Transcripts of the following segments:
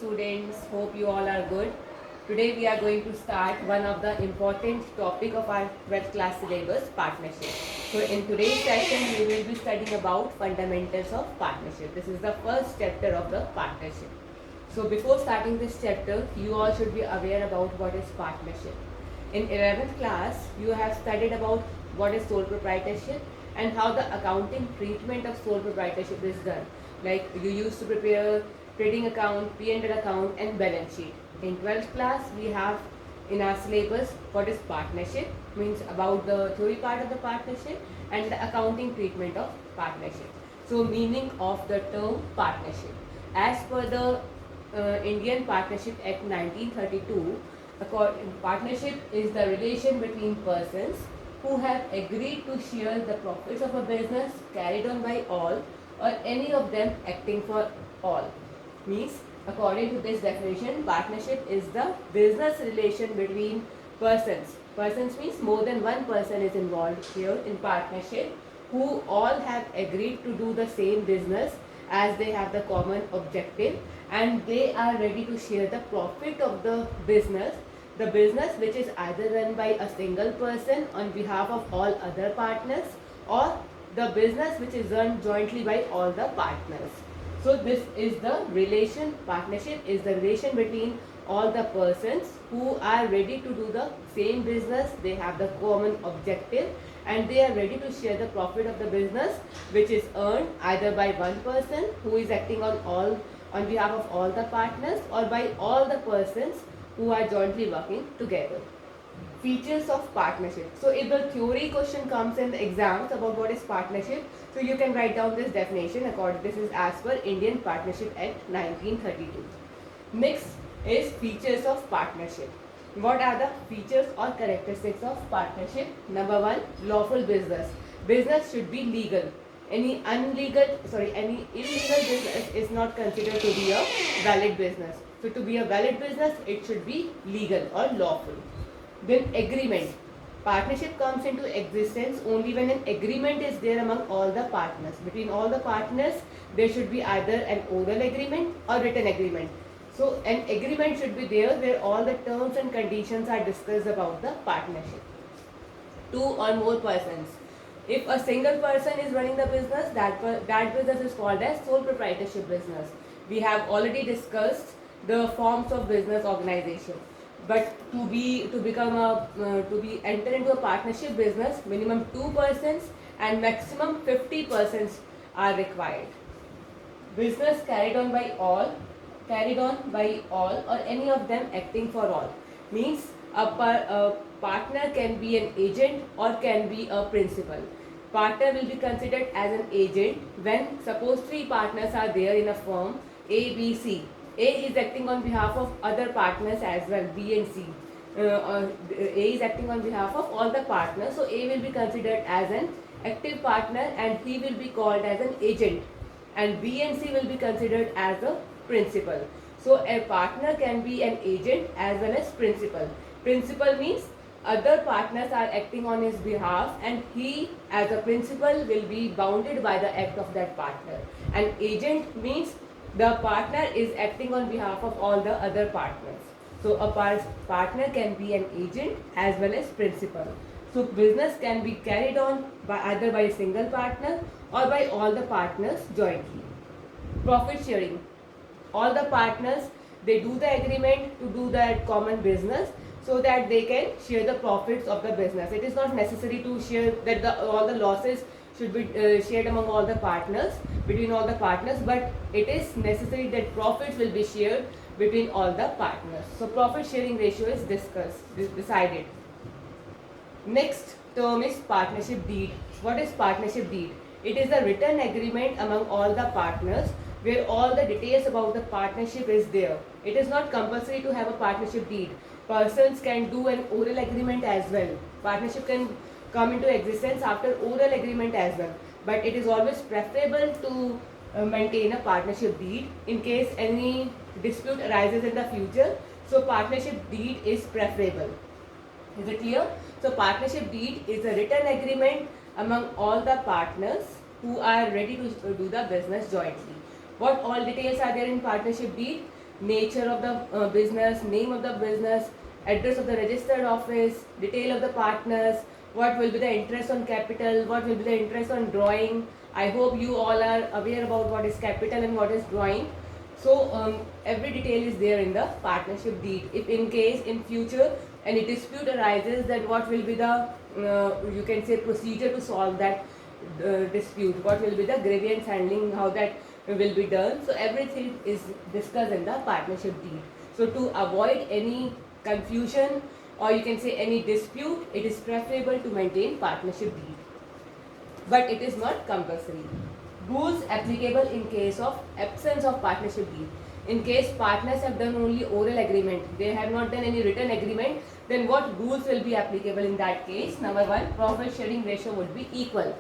students. Hope you all are good. Today we are going to start one of the important topic of our 12th class syllabus, partnership. So in today's session we will be studying about fundamentals of partnership. This is the first chapter of the partnership. So before starting this chapter, you all should be aware about what is partnership. In 11th class, you have studied about what is sole proprietorship and how the accounting treatment of sole proprietorship is done. Like you used to prepare trading account, P&L account and balance sheet. In 12th class, we have in our syllabus what is partnership, means about the theory part of the partnership and the accounting treatment of partnership. So meaning of the term partnership. As per the Indian Partnership Act 1932, partnership is the relation between persons who have agreed to share the profits of a business carried on by all or any of them acting for all. Means, according to this definition, partnership is the business relation between persons. Persons means more than one person is involved here in partnership who all have agreed to do the same business as they have the common objective and they are ready to share the profit of the business which is either run by a single person on behalf of all other partners or the business which is run jointly by all the partners. So this is the relation, partnership is the relation between all the persons who are ready to do the same business, they have the common objective and they are ready to share the profit of the business which is earned either by one person who is acting on behalf of all the partners or by all the persons who are jointly working together. Features of partnership. So if the theory question comes in the exams about what is partnership, so you can write down this definition according, this is as per Indian Partnership Act 1932. Next is features of partnership. What are the features or characteristics of partnership? Number one, lawful business. Business should be legal. Any illegal business is not considered to be a valid business. So to be a valid business, it should be legal or lawful. Then agreement. Partnership comes into existence only when an agreement is there among all the partners. Between all the partners, there should be either an oral agreement or written agreement. So an agreement should be there where all the terms and conditions are discussed about the partnership. Two or more persons. If a single person is running the business, that business is called as sole proprietorship business. We have already discussed the forms of business organization. But to enter into a partnership business, minimum 2 persons and maximum 50 persons are required. Business carried on by all or any of them acting for all. Means a partner can be an agent or can be a principal. Partner will be considered as an agent when suppose 3 partners are there in a firm A, B, C. A is acting on behalf of other partners as well, B and C. A is acting on behalf of all the partners. So A will be considered as an active partner and he will be called as an agent. And B and C will be considered as a principal. So a partner can be an agent as well as principal. Principal means other partners are acting on his behalf and he as a principal will be bounded by the act of that partner. And agent means the partner is acting on behalf of all the other partners. So a partner can be an agent as well as principal. So business can be carried on either by a single partner or by all the partners jointly. Profit sharing. All the partners, they do the agreement to do that common business so that they can share the profits of the business. It is not necessary to share that all the losses should be shared among all the partners, between all the partners, but it is necessary that profits will be shared between all the partners. So profit sharing ratio is decided. Next term is partnership deed. What is partnership deed? It is a written agreement among all the partners where all the details about the partnership is there. It is not compulsory to have a partnership deed. Persons can do an oral agreement as well. Partnership can come into existence after oral agreement as well. But it is always preferable to maintain a partnership deed in case any dispute arises in the future. So partnership deed is preferable. Is it clear? So partnership deed is a written agreement among all the partners who are ready to do the business jointly. What all details are there in partnership deed? nature of the business, name of the business, address of the registered office, detail of the partners, what will be the interest on capital, what will be the interest on drawing. I hope you all are aware about what is capital and what is drawing. So every detail is there in the partnership deed. If in case in future any dispute arises, then what will be the you can say procedure to solve that dispute? What will be the grievance handling? How that will be done? So everything is discussed in the partnership deed. So to avoid any confusion or you can say any dispute, it is preferable to maintain partnership deed, but it is not compulsory. Rules applicable in case of absence of partnership deed. In case partners have done only oral agreement, they have not done any written agreement, then what rules will be applicable in that case? Number one, profit sharing ratio would be equal.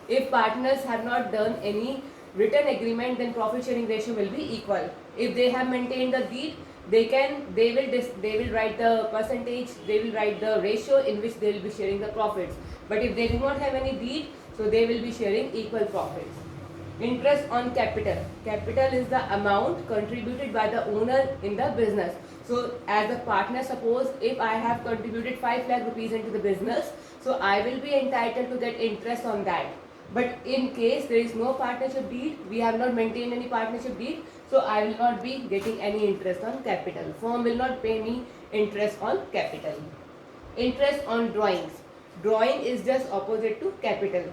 If partners have not done any written agreement, then profit sharing ratio will be equal. If they have maintained the deed, they will write the percentage, they will write the ratio in which they will be sharing the profits. But if they do not have any deed, so they will be sharing equal profits. Interest on capital. Capital is the amount contributed by the owner in the business. So as a partner, suppose if I have contributed 5 lakh rupees into the business, so I will be entitled to get interest on that. But in case there is no partnership deed, we have not maintained any partnership deed, so I will not be getting any interest on capital. Firm will not pay me interest on capital. Interest on drawings. Drawing is just opposite to capital.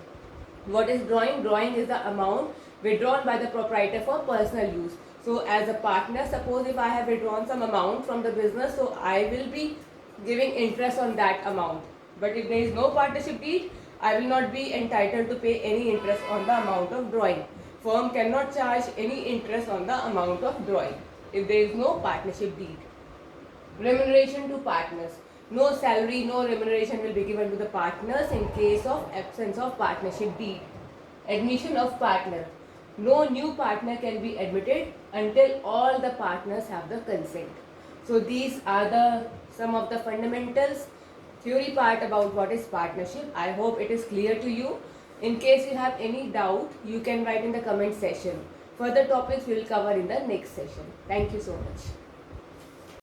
What is drawing? Drawing is the amount withdrawn by the proprietor for personal use. So as a partner, suppose if I have withdrawn some amount from the business, so I will be giving interest on that amount. But if there is no partnership deed, I will not be entitled to pay any interest on the amount of drawing. Firm cannot charge any interest on the amount of drawing if there is no partnership deed. Remuneration to partners. No salary, no remuneration will be given to the partners in case of absence of partnership deed. Admission of partner. No new partner can be admitted until all the partners have the consent. So these are some of the fundamentals, theory part about what is partnership. I hope it is clear to you. In case you have any doubt, you can write in the comment section. Further topics we will cover in the next session. Thank you so much.